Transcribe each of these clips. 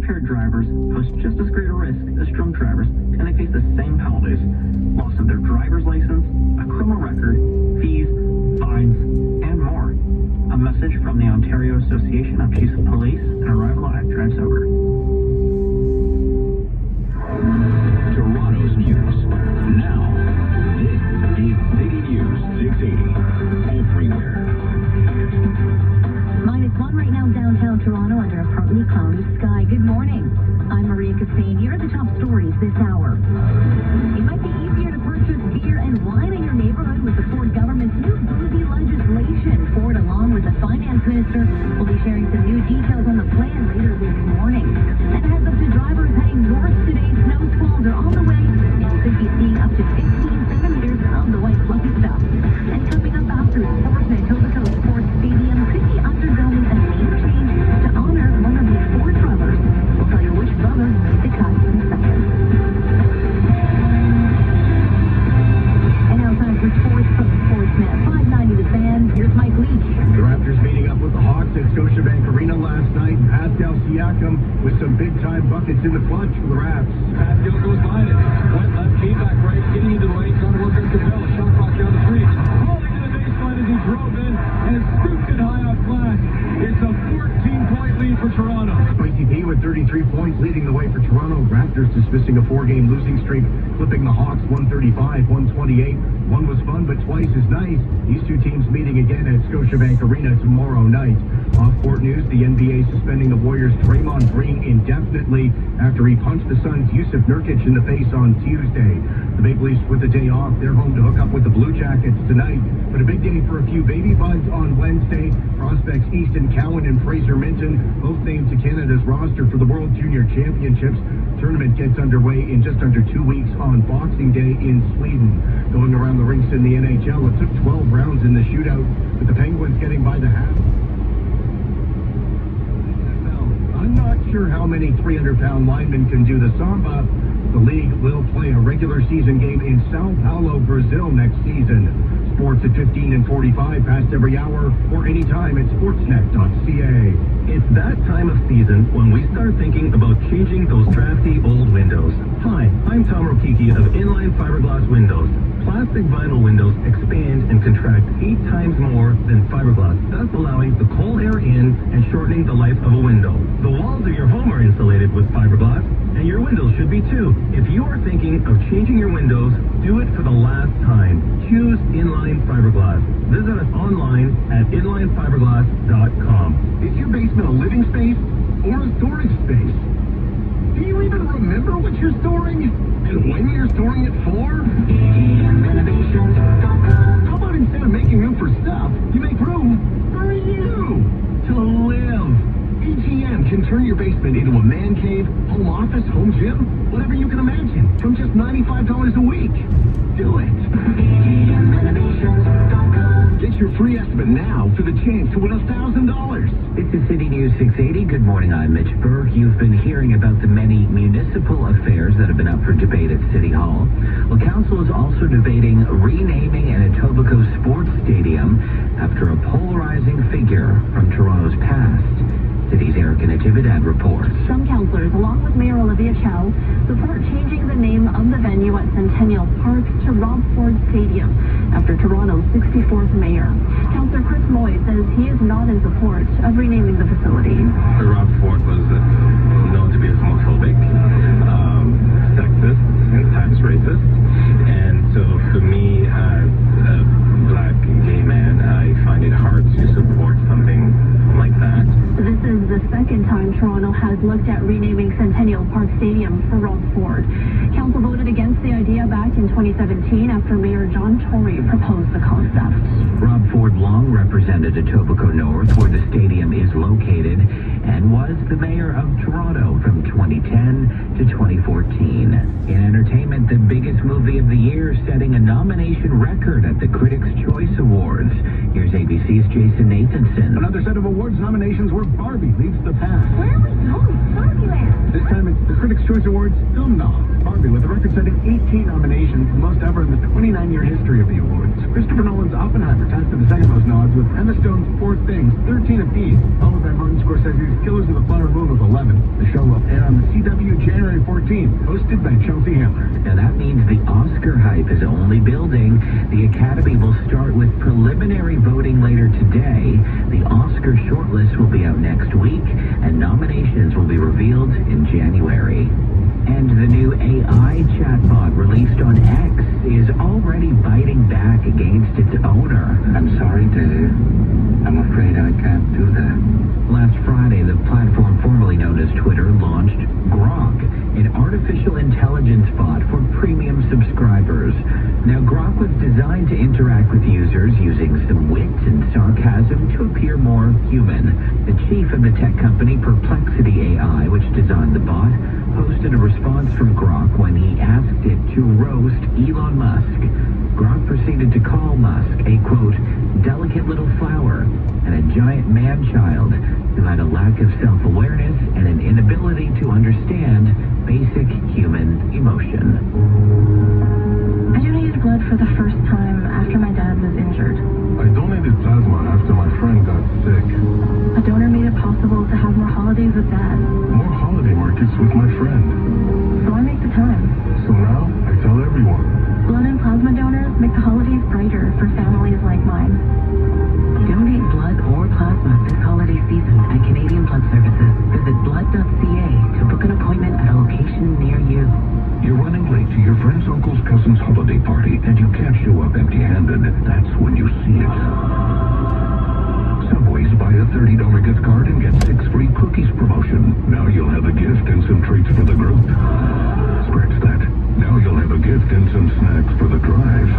impaired drivers pose just as great a risk as drunk drivers, and they face the same penalties: loss of their driver's license, a criminal record, fees, fines, and more. A message from the Ontario Association of Chiefs of Police and Arrival at Drive Sober. Toronto's news. Now, this is City News 680. Everywhere. -1 right now downtown Toronto under a partly cloudy sky. Good morning. I'm Maria Cassane. Here are the top stories this hour. It might be easier to purchase beer and wine in your neighborhood with the Ford government's new boozy legislation. Ford, along with the finance minister, will be sharing some new details on the plan later this morning. And a heads up to drivers heading north today. Snow squalls are on the way, and you could be seeing up to 15 centimeters of the white fluffy stuff. And coming up after sports, Etobicoke Sports Stadium could be undergoing a name change to honor one of the Ford brothers. We'll tell you which brother made the cut in a second. And now time for sports from Sportsnet 590 The Fan. Here's Mike Leach. The Raptors meeting up with the Hawks at Scotiabank Arena last night. Pascal Siakam with some big-time buckets in the clutch for the Raps. Pascal goes behind it. Went left, came back right, getting into the lane, trying to work on Capella. Shot clock down to 3. Rolling to the baseline as he drove in and scooped it high off glass. It's a 14-point lead for Toronto. Spicy P with 33 points leading the way for Toronto. Raptors dismissing a 4-game losing streak, flipping the Hawks 135-128. One was fun, but twice as nice. These two teams meeting again at Scotiabank Arena tomorrow night. Off-court news, the NBA suspending the Warriors' Draymond Green indefinitely after he punched the Suns' Yusuf Nurkic in the face on Tuesday. The Big Leafs with the day off. They're home to hook up with the Blue Jackets tonight. But a big day for a few baby buds on Wednesday. Prospects Easton Cowan and Fraser Minton both named to Canada's roster for the World Junior Championships. Tournament gets underway in just under 2 weeks on Boxing Day in Sweden. Going around the rinks in the NHL, it took 12 rounds in the shootout, with the Penguins getting by the half. I'm not sure how many 300-pound linemen can do the samba. The league will play a regular season game in Sao Paulo, Brazil next season. Sports at 15 and 45 past every hour or anytime at sportsnet.ca. It's that time of season when we start thinking about changing those drafty old windows. Hi, I'm Tom Rokiki of Inline Fiberglass Windows. Plastic vinyl windows expand and contract 8 times more than fiberglass, thus allowing the cold air in and shortening the life of a window. The walls of your home are insulated with fiberglass, and your windows should be too. If you are thinking of changing your windows, do it for the last time. Choose Inline Fiberglass. Visit us online at inlinefiberglass.com. Is your basement a living space or a storage space? Do you even remember what you're storing? And when you're storing it for? How about instead of making room for stuff, you make room for you to live? EGM can turn your basement into a man cave, home office, home gym, whatever you can imagine, from just $95 a week. Do it. Get your free estimate now for the chance to win $1,000. This is City News 680. Good morning, I'm Mitch Berg. You've been hearing about the many municipal affairs that have been up for debate at City Hall. Well, Council is also debating renaming an Etobicoke Sports Stadium after a polarizing figure from Toronto's past. City's Erica Natividad reports. Some councillors, along with Mayor Olivia Chow, support changing the name of the venue at Centennial Park to Rob Ford Stadium after Toronto's 64th mayor. Councillor Chris Moy says he is not in support of renaming the facility. Rob Ford was known to be homophobic, sexist, and times racist. And so for me, as a black and gay man, I find it hard to support something like that. This is the second time Toronto has looked at renaming Centennial Park Stadium for Rob Ford. Council voted against the idea back in 2017 after Mayor John Tory proposed the concept. Rob Ford long represented Etobicoke North, where the stadium is located, and was the mayor of Toronto from 2010 to 2014. In entertainment, the biggest movie of the year, setting a nomination record at the Critics' Choice Awards. Here's ABC's Jason Nathanson. Another set of awards nominations where Barbie leads the pack. Where are we going? Barbieland. This time it's the Critics' Choice Awards Film Nom. Barbie with a record-setting 18 nominations, the most ever in the 29-year history of the awards. Christopher Nolan's Oppenheimer ties to the second most nods with Emma Stone's Poor Things, 13 apiece, followed by Martin Scorsese's Killers of the Flower Moon with 11. The show will air hype is only building. The Academy will start with preliminary voting later today. The Oscar shortlist will be out next week, and nominations will be revealed in January. And the new AI chatbot released on X is already biting back against its owner. I'm sorry, Dave. I'm afraid I can't do that. Last Friday, the platform formerly known as Twitter launched Grok, an artificial intelligence bot for premium subscribers. Now, Grok was designed to interact with users using some wit and sarcasm to appear more human. The chief of the tech company Perplexity AI, which designed the bot, posted a response from Grok when he asked it to roast Elon Musk. Grok proceeded to call Musk a, quote, delicate little flower and a giant man-child who had a lack of self-awareness and an inability to understand basic human emotion. I donated blood for the first time after my dad was injured. I donated plasma after my friend got sick. A donor made it possible to have more holidays with Dad. More holiday markets with my friend. So I make the time. So now I tell everyone. Blood and plasma donors make the holidays brighter for families like mine. Donate blood or plasma this holiday season at Canadian Blood Services. Visit blood.ca to book an appointment at a location near you. You're running late to your friend's uncle's cousin's holiday party, and you can't show up empty-handed. That's when you see it. Subway's buy a $30 gift card and get 6 free cookies promotion. Now you'll have a gift and some treats for the group. Scratch that. Now you'll have a gift and some snacks for the drive.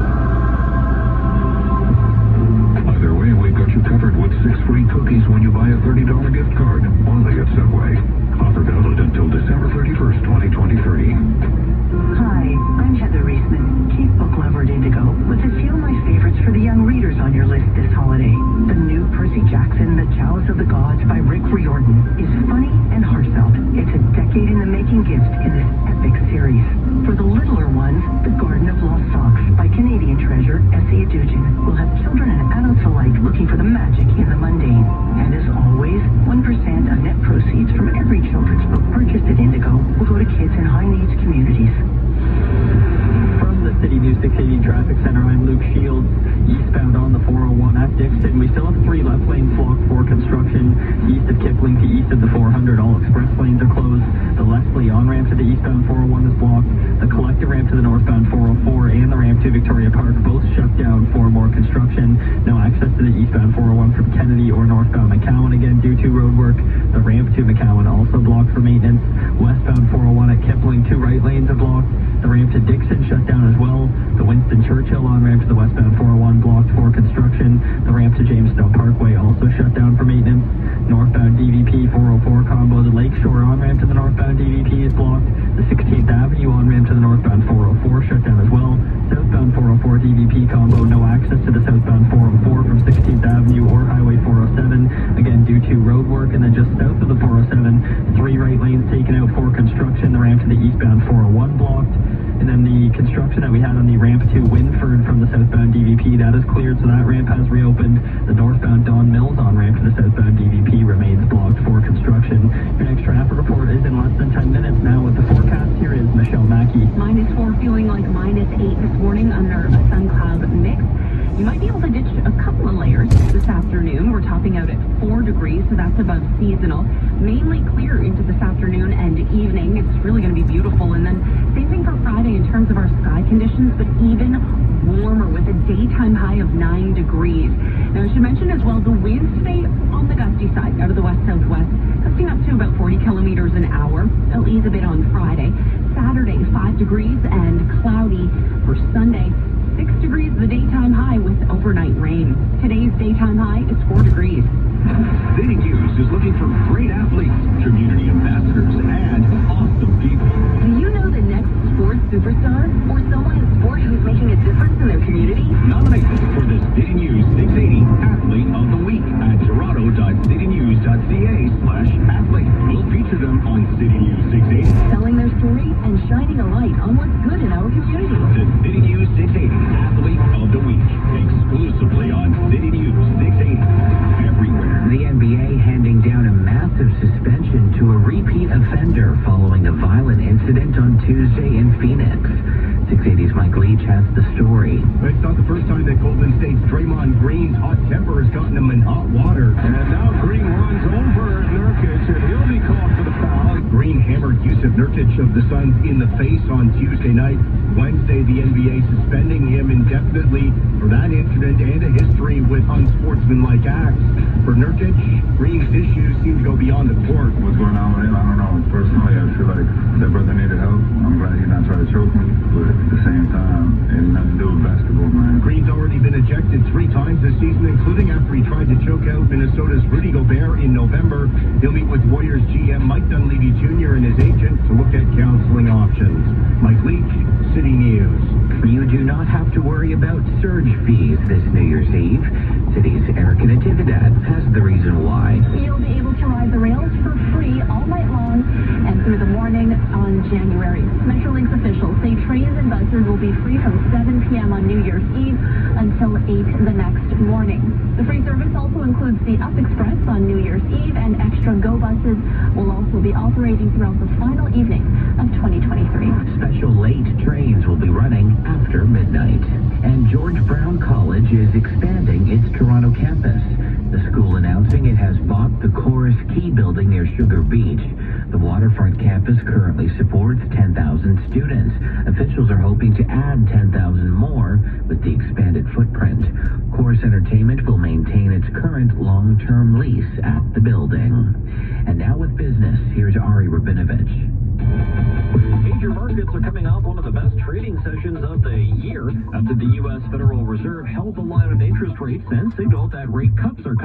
Either way, we've got you covered with 6 free cookies when you buy a $30 gift card. Only at Subway. Offer valid until December 31st, 2023. Hi, I'm Heather Reisman, Chief Book Lover at Indigo, with a few of my favorites for the young readers on your list this holiday. The new Percy Jackson, The Chalice of the Gods by Rick Riordan is funny and heartfelt. It's a decade-in-the-making gift in this epic series. For the littler ones, The Garden of Lost Socks by Canadian treasure Essie Adugin will have children and adults alike looking for the magic in the mundane. And as always, 1% of net proceeds from every children's book purchased at Indigo will go to kids in high-needs communities. From the City News 680 Traffic Center, I'm Luke Shields. Eastbound on the 401 at Dixon, we still have 3 left lanes blocked for construction. East of Kipling to east of the 400, all express lanes are closed. The Leslie on-ramp to the eastbound 401 is blocked. The collector ramp to the northbound 404 and the ramp to Victoria Park both shut down for more construction. No access to the eastbound 401 from Kennedy or northbound McCowan again due to road work. The ramp to McCowan also blocked for maintenance. Westbound 401 at Kipling, 2 right lanes are blocked. The ramp to Dixon shut down as well. The Winston Churchill on-ramp to the westbound 401 blocked for construction. The ramp to Jamestown Parkway also shut down for maintenance. Northbound DVP 404 combo, the Lakeshore on-ramp to the northbound DVP is blocked. The 16th Avenue on-ramp to the northbound 404 shut down as well. Southbound 404 DVP combo, no access to the southbound 404 from 16th Avenue or Highway 407, again due to road work. And then just south of the 407, 3 right lanes taken out for construction. The ramp to the eastbound 401 blocked. And then the construction that we had on the ramp to Winford from the southbound DVP, that is cleared, so that ramp has reopened. The northbound Don Mills on-ramp to the southbound DVP remains blocked for construction. Your next traffic report is in less than 10 minutes now with the forecast. Here is Michelle Mackey. -4, feeling like -8 this morning under a sun-cloud mix. You might be able to ditch a couple of layers this afternoon. We're topping out at 4 degrees, so that's above seasonal. Mainly clear into this afternoon and evening. It's really going to be beautiful. And then same thing for Friday in terms of our sky conditions, but even warmer with a daytime high of 9 degrees. Now, I should mention as well, the winds today on the gusty side out of the west-southwest, gusting up to about 40 kilometers an hour. It'll ease a bit on Friday. Saturday, 5 degrees and cloudy. For Sunday, 6 degrees the daytime high with overnight rain. Today's daytime high is 4 degrees. City News is looking for great athletes, community ambassadors, and awesome people. Do you know the next sports superstar or someone in sport who's making a difference in their community? Nominate for the City News 680 Athlete of the Week at toronto.citynews.ca/athlete. We'll feature them on City News 680. Telling their story and shining a light on what's good in our community. The City News 680 Athlete of the Week, exclusively on City News 680. Everywhere. The NBA handing down a massive suspension to a repeat offender following a violent incident on Tuesday in Phoenix. 680's Mike Leach has the story. It's not the first time that Golden State's Draymond Green's hot temper has gotten him in hot water. And now Green runs over Nurkic, and he'll be called for the foul. Green hammered Yusuf Nurkic of the Suns in the face on Tuesday night. Wednesday, the NBA suspending him indefinitely for that incident and a history with unsportsmanlike acts. For Nurkic, Green's issues seem to go beyond the court. What's going on with him? I don't know. Personally, I feel like that brother needed help. I'm glad he's not trying to choke me, but at the same time, it had nothing to do with basketball, man. Green's already been ejected 3 times this season, including after he tried to choke out Minnesota's Rudy Gobert in November. He'll meet with Warriors GM Mike Dunleavy Jr. and his agent to look at counseling options. Mike Leach, City News. You do not have to worry about surge fees this New Year's Eve. City's Erica Natividad has the reason why. You'll be able to ride the rails for free all night long and through the morning on January. Metrolinx officials say trains and buses will be free from 7 p.m. on New Year's Eve until 8 the next morning. The free service also includes the Up Express on New Year's Eve, and extra Go buses will also be operating throughout the final evening of 2023. Special late trains will be running after midnight. And George Brown College is expanding its Toronto campus. The school announcing it has bought the Chorus Key building near Sugar Beach. The waterfront campus currently supports 10,000 students. Officials are hoping to add 10,000 more with the expanded footprint. Chorus Entertainment will maintain its current long-term lease at the building. And now with business, here's Ari Rabinovich. Major markets are coming off one of the best trading sessions of the year after the U.S. Federal Reserve held the line on interest rates and signaled that rate cuts are coming.